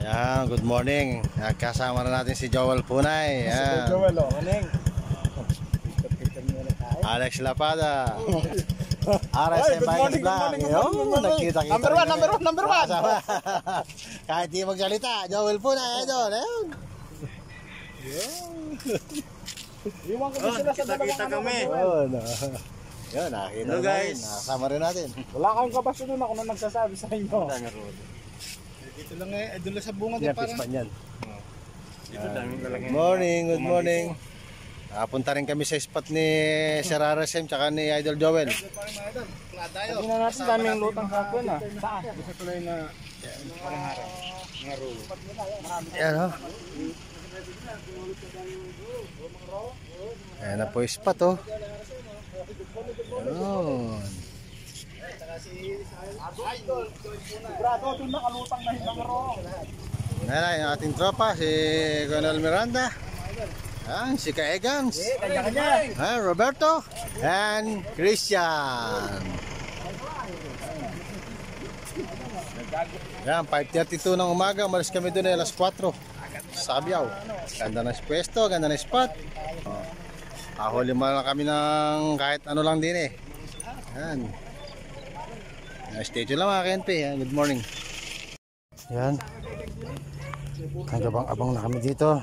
Yan, good morning. Kasama na natin si Joel Punay. Yan. Joel, morning. Alex Lapada. RSM Bikers Vlog. Nakita-kita. Number one. Kahit di magsalita, Joel Punay. Idol. Iwan ko sila sa dalawang kami. Yan, nakita Hello, na guys. natin. Nakasama rin natin. Wala kang kabaso nun ako na nagsasabi sa inyo. Dito lang doon lang sa bunga Yan, din parang. pispan yan. Dito daming talaga. Good morning. Punta rin kami sa spot ni Sir RSM tsaka ni Idol Joel. Hindi na natin daming lutang hapon ah. Saan? Gusto ko lang na parang harang. Mga rulo. Yan o. Ayan na po yung spot o. Ayan. Sigurado doon nakalutang na hindang ro. Ayan na yung ating tropa, si Colonel Miranda. Ayan, si Kaegans. Ayan, Roberto. And Christian. Ayan, 5:32 ng umaga. Umalis kami doon alas 4. Sabiaw. Ganda ng pwesto, ganda ng spot. Huli mo lang kami ng kahit ano lang din eh. Ayan. Stay tuned lang mga KNP. Good morning. Ayan. Nagabang-abang na kami dito.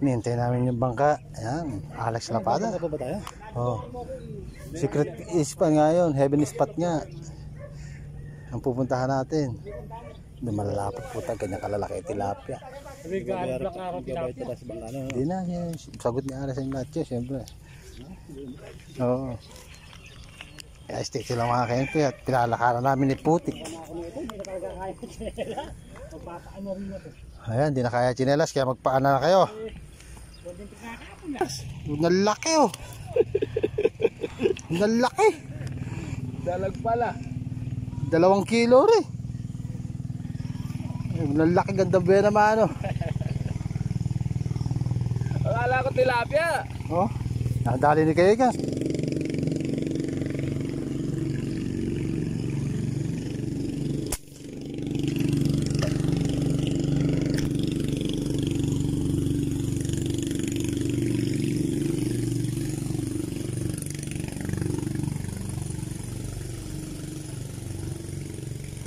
Hinihintay namin yung bangka. Ayan. Alex Lapada. Ano ba tayo? Oh. Secret spot nga yun. Heaven spot nga. Ang pupuntahan natin. Malalapot po tayo. Ganyan kalalaki tilapia. Sabi ka, ano black araw tilapia? Hindi na. Sagot ni Alex ang lahat yun. Siyempre. Oo. Kaya stay lang mga KNP at pinalakaran namin ni Putik. Ayan, di na kaya chinelas kaya magpaana na kayo. Nalaki oh. Nalaki. Dalag pala. 2 kilo rin. Nalaki, ganda ba naman ano. Akala ko tilapia. Oh, nadali ni kayo ka.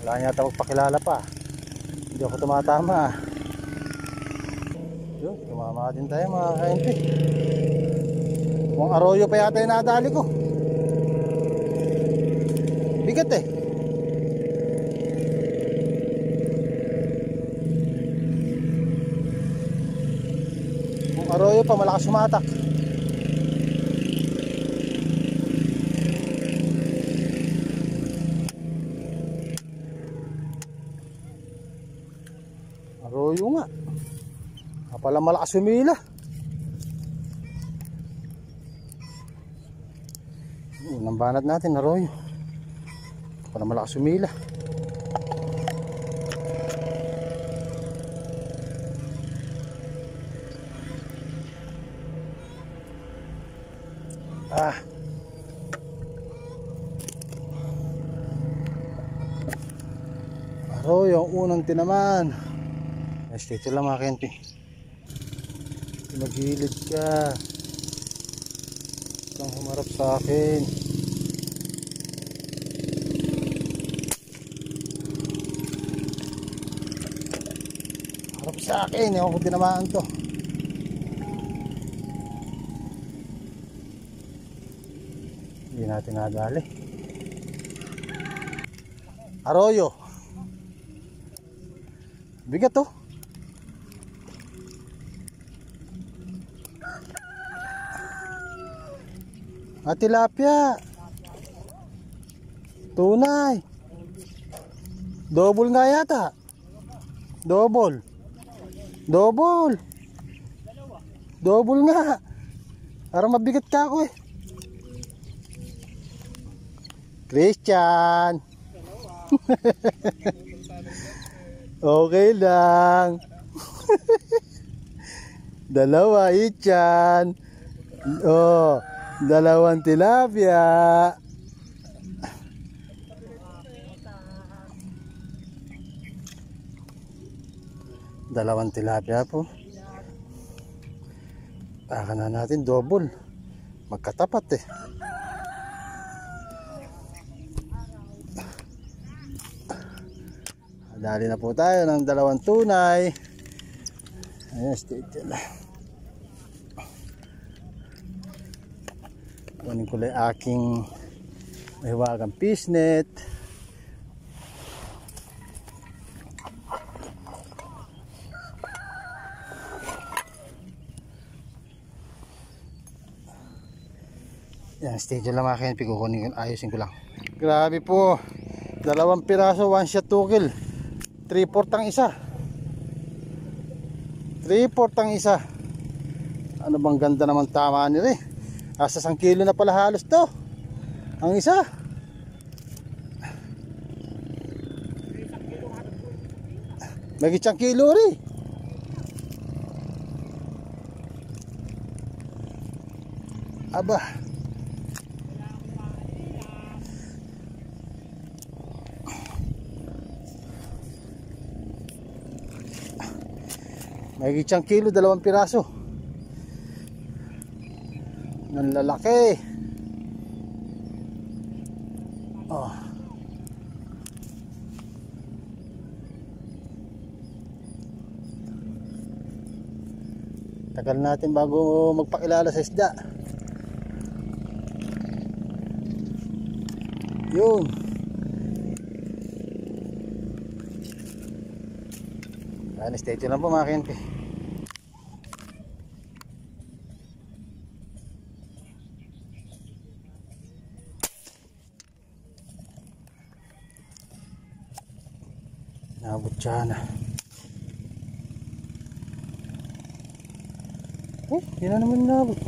Wala niya ata magpakilala pa. Hindi ako tumatama. Yun, tumama din tayo mga KNP. Mukhang arroyo pa yata yung nadali ko. Bigat eh. Mukhang arroyo pa, malakas sumatak. Arroyo nga. Pala malakas humila. Unang banat natin, arroyo. Pala malakas humila. Arroyo ang unang tinaman. Dito lang mga KNP. Magilid ka. Huwag humarap sa akin. Harap sa akin. Ewan ko tinamaan to. Hindi natin nadali. Arroyo. Bigat to. Tilapia. Tunay. Double nga yata. Double nga. Parang mabigat ka ako eh. Christian. Okay lang. 2 ichan. Oh. 2 tilapia. Dalawang tilapia po. Baka na natin double. Magkatapat eh. Dali na po tayo ng dalawang tunay. Ayan, stay dyan. Kunin ko lang aking mahiwagang fishnet. Yan, stay dyan lang mga kenpi. Kukunin ko, ayusin ko lang. Grabe po. Dalawang piraso, one shot, 2 kill. 3/4 ang isa. 3/4 ang isa. Ano bang ganda naman tama nila eh. Asa 1 kilo na pala halos to. Ang isa. May 1 kilo rin. Aba. May 1 kilo, 2 piraso. Ang lalaki. Oh. Tagal natin bago magpakilala sa isda. Yun. Stay tuned lang po mga kenpi. Nabot siya na. Hindi na naman nabot.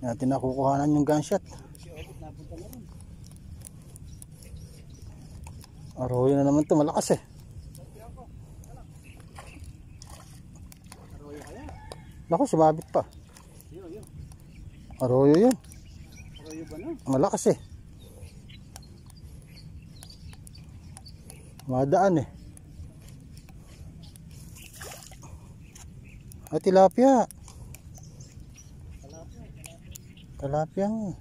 Natin nakukuhanan yung gunshot. Arroyo na naman to, malakas eh. Naku, sumabit pa. Arroyo yun. Arroyo ba na? Malakas eh. Madaan eh. Ay, tilapia. Tilapia nga.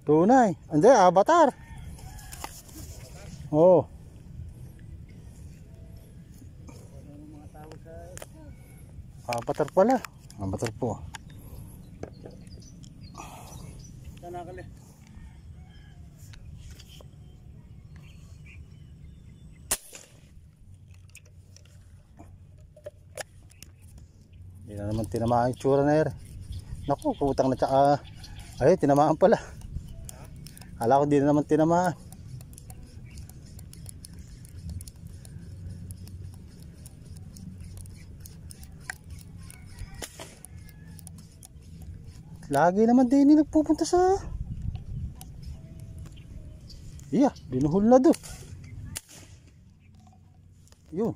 Tunay. Hindi, avatar. Oh. Avatar pala. Avatar po. Tanakali. Hindi na naman tinamaan yung tsura na yun. Naku, putang na tsaka. Ay, tinamaan pala. Hala ko di na naman tinamaan. Lagi naman din nagpupunta sa. Iya, binuhol na doon. Yun.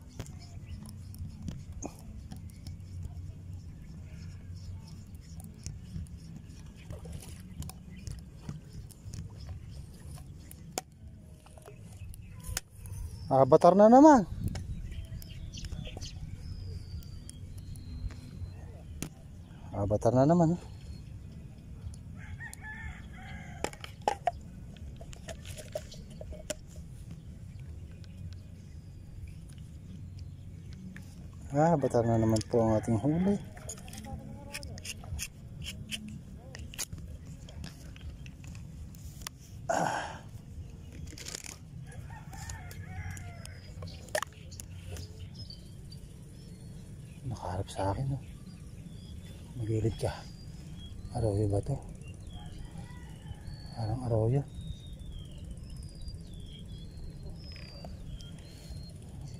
Avatar na naman. Avatar na naman. Avatar na naman po ang ating huli. Nakaharap sa akin, oh. Magilid ka. Arroyo ba to? Parang arroyo.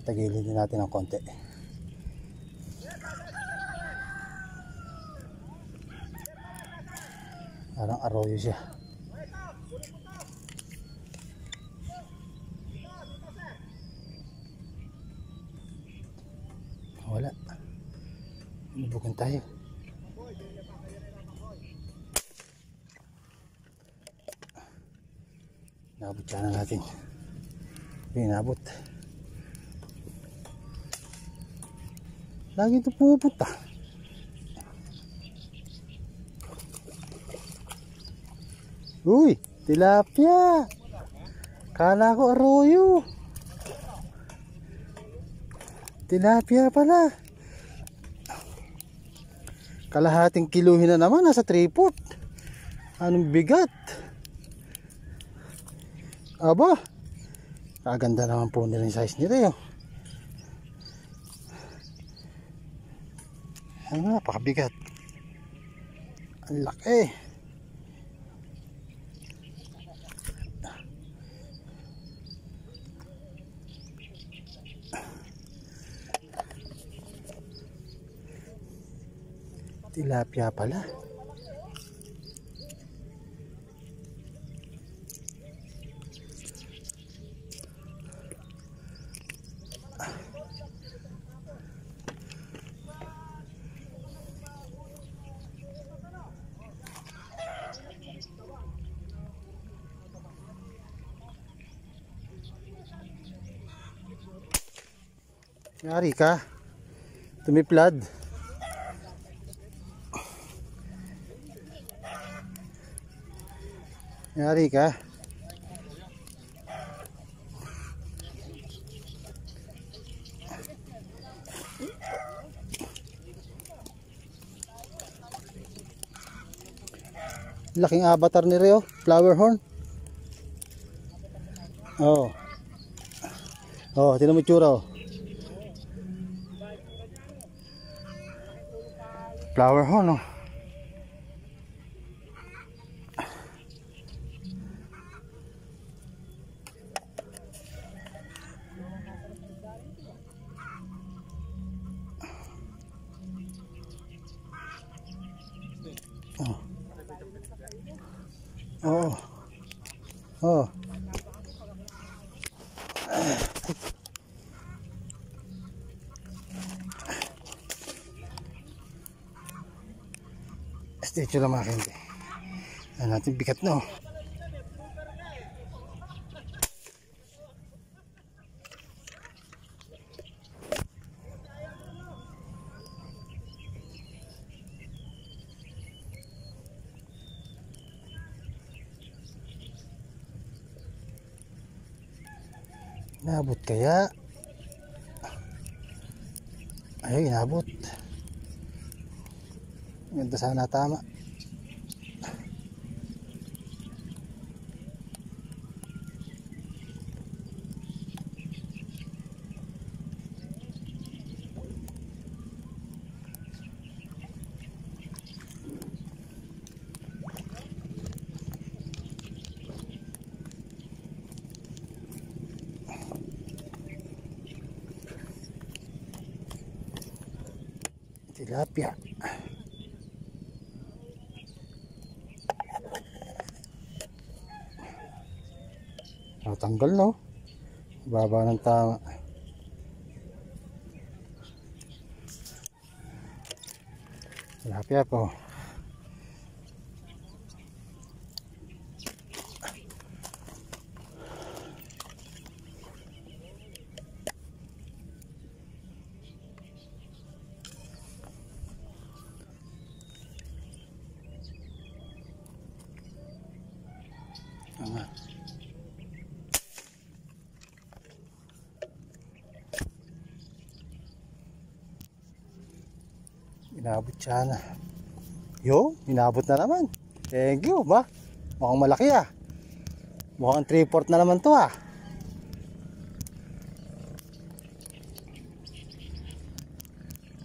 Tagilid din natin ng konti. Parang arroyo siya. Wala. Ibukan tayo. Nabot siya na natin. Pinabot. Lagi ito pupunta. Uy, tilapia. Kala ko arroyo. Tilapia pala. Kalahating kiluhin na naman, nasa 3/4. Anong bigat? Aba, kaganda naman po nila yung size nila yun. Ano, napakabigat. Ang laki. Tilapia pala. Yari ka. Tumiplad. Yari ka. Laking avatar ni Rio, flower horn. Oh. Oh, tinan mo itsura, oh. Flower horn, oh. Oh. Oh. Ito lang mga kende. Ano natin bigat no. Inabot kaya? Ay, inabot. Ganda sana tama. Tilapia. Natanggal no. Baba ng tama. Tilapia po. Inabot siya na. Yo, inabot na naman. Thank you ba? Mukhang malaki ah. Mukhang 3/4 na naman to ah.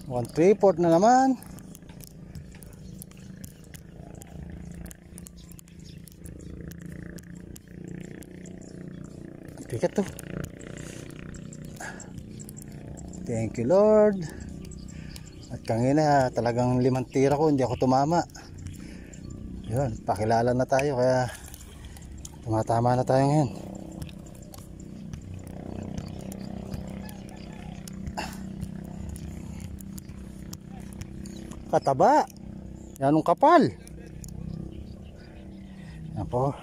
Mukhang 3/4 na naman. Bigat to. Thank you Lord. At kanina talagang 5 tira ko hindi ako tumama. Yun, pakilala na tayo kaya tumatama na tayo ngayon. Kataba. Yanong kapal. Yan po.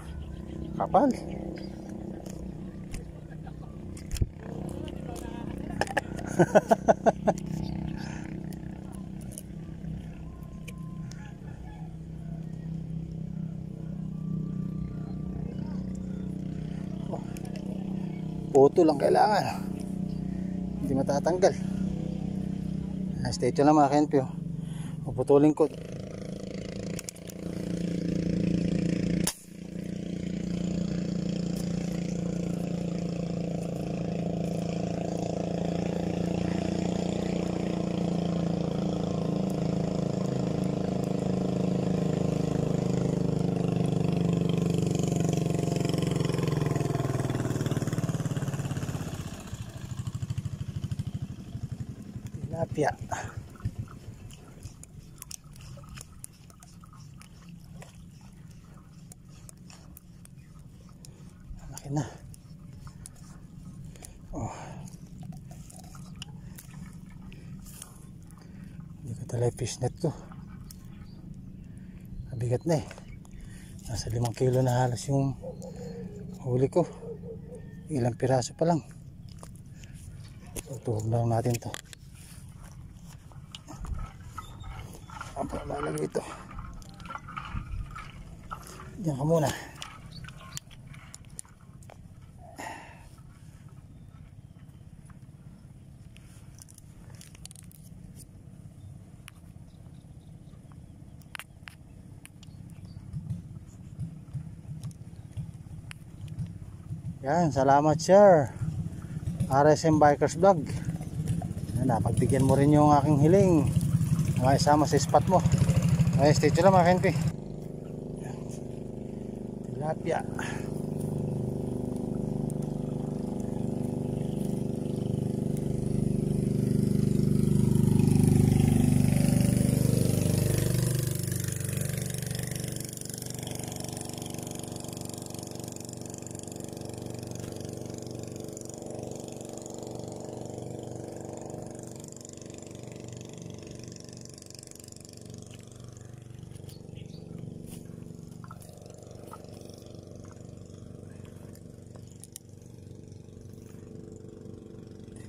Kapal. Buto lang kailangan. Hindi matatanggal. Stay tuned lang mga Kenpyo. Puputulin ko. Tilapia. Laki na. Oh. Hindi ko talaga fishnet ko. Mabigat na eh. Nasa 5 kilo na halos yung huli ko. Ilang piraso pa lang. Tutuhog na lang natin to. Apa lalagay ito. Diyan ka muna. Yan, salamat sir. RSM Bikers Vlog. Yan, napagbigyan mo rin yung aking hiling. Makisama sa spot mo. Ay, stay tuned lang mga Kenpy. Tilapia.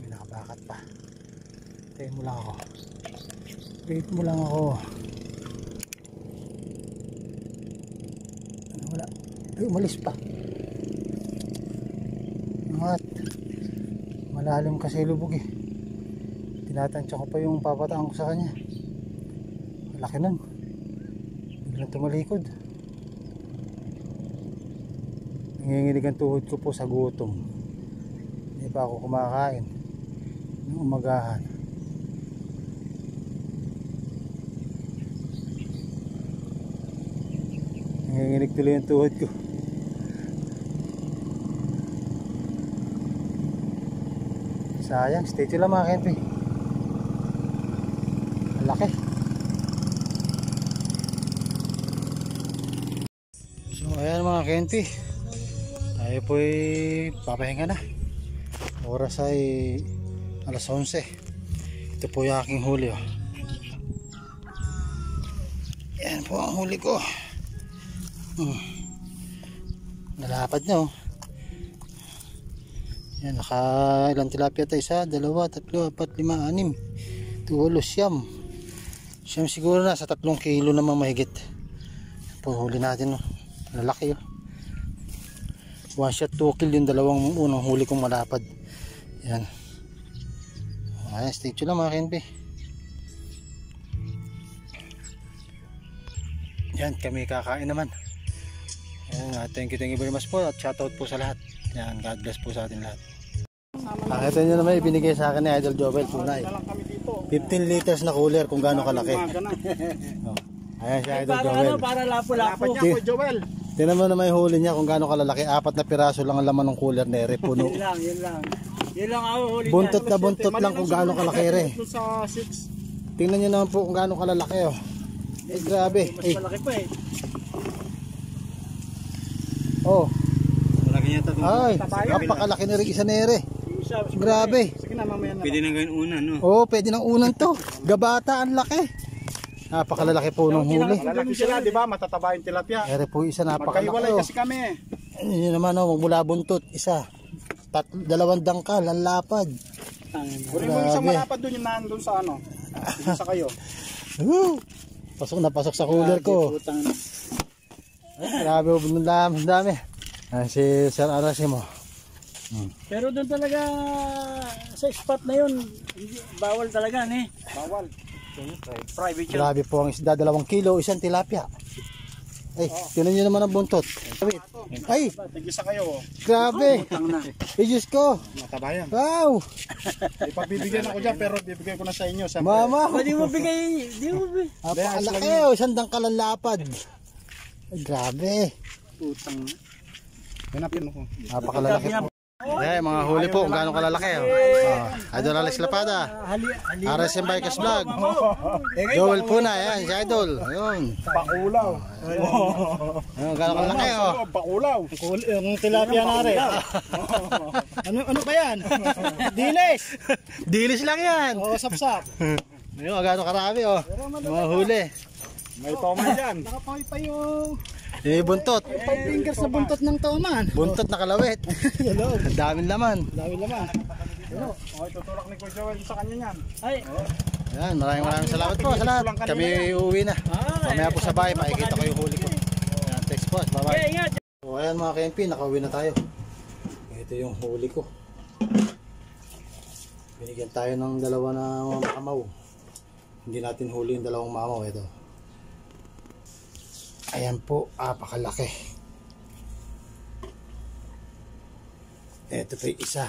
Nakabakat pa. Tayo mo lang ako. Wait mo lang ako. Ano wala? Ay, umalis pa. Angat. Malalim kasi lubog eh. Tinatansya ko pa yung papataan ko sa kanya. Malaki nun. Biglang tumalikod. Nanginginig ang tuhod ko po sa gutom. Hindi pa ako kumakain ng umagahan. Nanginginig tuloy ang tuhod ko. Sayang, stay tuned lang mga Kenpy. Ang laki. So ayan mga Kenpy, tayo po'y papahinga na. Oras ay alas 11. Ito po yung aking huli oh. Yan po ang huli ko. Nalapad na oh. Yan, naka ilang tilapia tayo? 1, 2, 3, 4, 5, 6, 7, 8, 9. Siyam siguro na sa 3 kilo naman mahigit. Po huli natin oh. Lalaki oh. 1 shot 2 kill yung dalawang unang huli kong malapad. Yan. Ayan, stay tuned lang mga Kenpy. Yan, kami kakain naman. Yan, thank you very much po at shoutout po sa lahat. Yan, God bless po sa atin lahat. Ito nyo naman ibinigay sa akin ni Idol Jovel tunay. 15 liters na cooler kung gaano kalaki. Oh. Ayan si Idol Jovel. Para lapo-lapo. Tingnan mo naman yung huli niya kung gaano kalalaki. 4 na piraso lang ang laman ng cooler na ere, puno. Yun lang. Yun lang ako huli. Buntot na buntot lang kung gaano kalaki ere. Sa 6. Tingnan nyo naman po kung gaano kalalaki oh. Eh grabe. Mas malaki pa eh. Oh. Malaki niya ito. Ay, napakalaki na rin isa na ere. Grabe. Sige na, mamaya na. Pwede na gawin una, no? Oh, pwede ng unan to. Gabata, ang laki. Napakalalaki po ng huli. Malalaki sila, di ba? Matataba yung tilapia. Ere po isa napakalaki Magkahiwalay oh. kasi kami. Yun naman oh, mula buntot, isa. 2 dangkal, ang lapad. Kunin mo isang malapad doon yung nandun sa ano. Sa kayo. Pasok na pasok sa cooler ko. Ay, grabe, ang dami. Si Sir Arasimo. Pero doon talaga sa spot na yun, bawal talaga eh. Bawal. Private yun. Grabe po ang isda, 2 kilo, isang tilapia. Ay, tinan nyo naman ang buntot. Ay, Tigisa kayo. grabe. Ang na. Ay, Diyos ko. Matabayan. Wow. Ipagbibigyan ako dyan pero bibigay ko na sa inyo. Siyempre. Mama. Di mo bigay, di mo bigay. Napakalaki, isang dangkalan lapad. Ay, grabe. Putang na. Hanapin mo ko. Napakalalaki po. Eh, mga huli po, kung gaano kalalaki. Idol Alex Lapada. RSM Bikers Vlog. Joel Puna, yan, si Idol. Ayun. Pakulaw. Ayun, gaano kalalaki, oh. Pakulaw. Yung tilapia na rin. Ano ba yan? Diles. Dilis lang yan. O, sapsap. Ayun, gaano karami, oh. Mga huli. May toman dyan. Nakapoy pa yung Yung buntot. 5 fingers na buntot ng toman. Buntot na kalawit. Ang daming laman. Dami naman. Okay, tutulak ni Kuya Joel sa kanya yan. Ay, Yan, maraming salamat po sa lahat. Kami uuwi na. Mamaya po sa bahay, makikita ko yung huli ko. Yan, thanks po. Bye-bye. ingat. So ayan mga KMP, nakauwi na tayo. Ito yung huli ko. Binigyan tayo ng 2 na makamaw. Hindi natin huli yung 2 mamaw. Ito. Ayan po, apakalaki. Ito pa yung isa.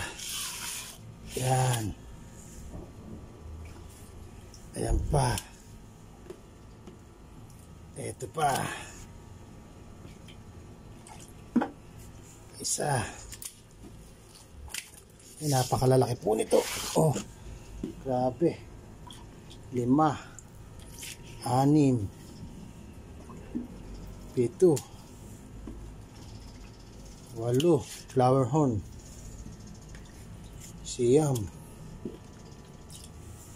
Yan. Ayan pa. Ito pa. Isa. Ay, napakalalaki po nito. Oh, grabe. 5, 6, 7, 8, flower horn, siyam,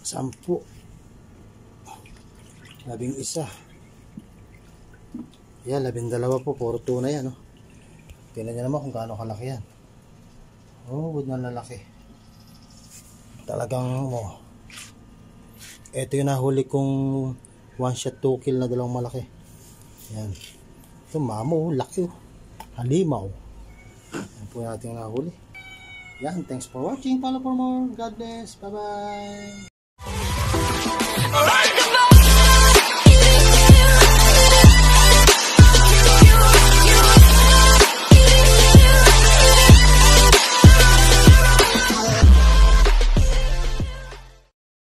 10, 11. Yan, 12 po, puro tuna yan, oh. Tingnan nyo naman kung gaano kalaki yan. Oh, good na lalaki. Talagang, oh. Ito yung nahuli kong 1 shot 2 kill na 2 malaki. Yan. Ito, mamo, laki, oh. Halimaw. Yan po natin nahuli. Yan, thanks for watching. Follow for more. God bless. Bye-bye.